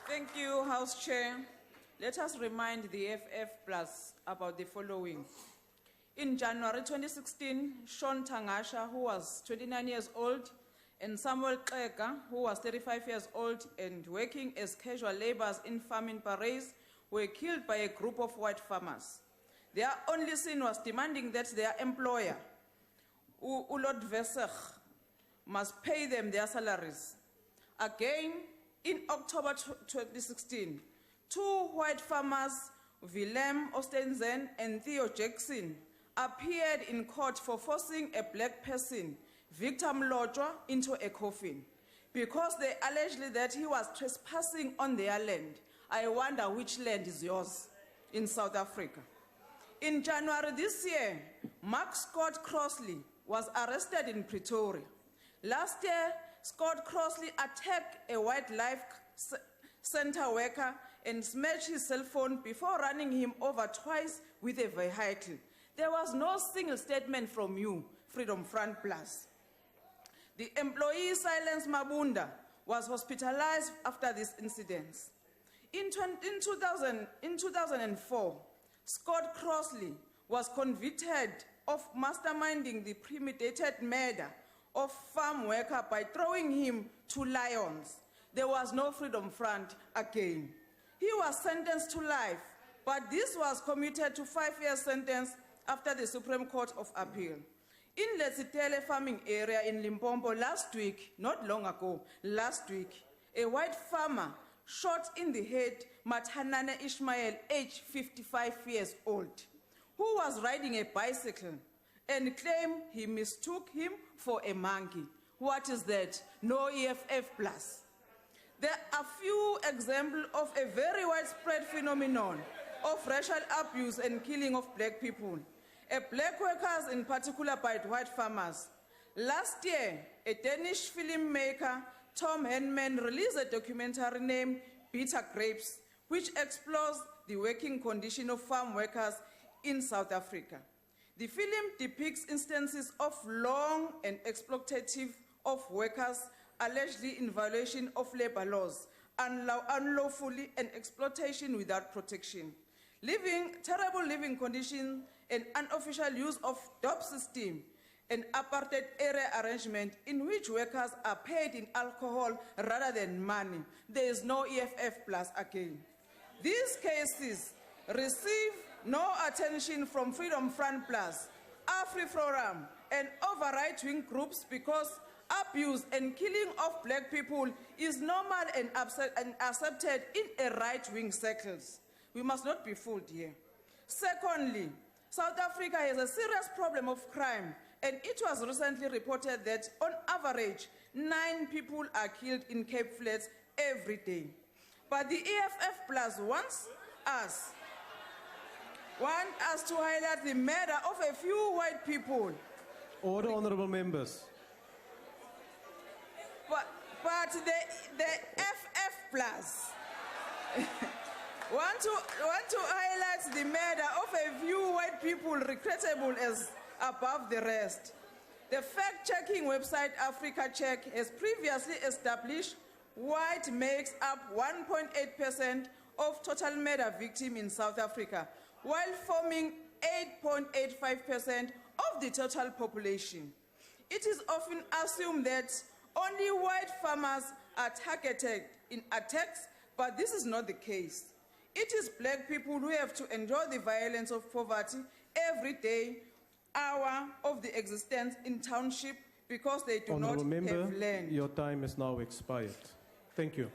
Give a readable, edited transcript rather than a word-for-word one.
Thank you, House Chair. Let us remind the FF+ about the following. In January 2016, Sean Tangasha, who was 29 years old, and Samuel Keka, who was 35 years old and working as casual laborers in farming Parys, were killed by a group of white farmers. Their only sin was demanding that their employer, Ulot Vesech, must pay them their salaries. Again, in October 2016, two white farmers, Willem Ostensen and Theo Jackson, appeared in court for forcing a black person, Victor Mlotshwa, into a coffin because they alleged that he was trespassing on their land. I wonder which land is yours in South Africa. In January this year, Mark Scott Crossley was arrested in Pretoria. Last year, Scott Crossley attacked a wildlife center worker and smashed his cell phone before running him over twice with a vehicle. There was no single statement from you, Freedom Front Plus. The employee Silence Mabunda was hospitalized after this incident. In 2004, Scott Crossley was convicted of masterminding the premeditated murder of farm worker by throwing him to lions. There was no Freedom Front again. He was sentenced to life, but this was commuted to 5-year sentence after the Supreme Court of Appeal. In Letsitele farming area in Limpopo last week, not long ago, last week, a white farmer shot in the head Mathanane Ishmael, aged 55 years old, who was riding a bicycle and claimed he mistook him for a monkey. What is that? No EFF+. There are few examples of a very widespread phenomenon of racial abuse and killing of black people, black workers in particular by white farmers. Last year, a Danish filmmaker, Tom Henman, released a documentary named Bitter Grapes, which explores the working condition of farm workers in South Africa. The film depicts instances of long and exploitative of workers allegedly in violation of labor laws, unlawfully and exploitation without protection, terrible living conditions and unofficial use of DOP system, an apartheid area arrangement in which workers are paid in alcohol rather than money. There is no EFF+ again. These cases receive no attention from Freedom Front Plus, AfriForum, and other right-wing groups because abuse and killing of black people is normal and accepted in a right-wing circles. We must not be fooled here. Secondly, South Africa has a serious problem of crime, and it was recently reported that on average, 9 people are killed in Cape Flats every day. But the EFF+ wants us to highlight the murder of a few white people. Order, honorable members. But the FF+ want to highlight the murder of a few white people regrettable as above the rest. The fact-checking website Africa Check has previously established white makes up 1.8% of total murder victims in South Africa, while forming 8.85% of the total population. It is often assumed that only white farmers are targeted in attacks, but this is not the case. It is black people who have to endure the violence of poverty every day, hour of the existence in township because they do not have land. Your time is now expired. Thank you.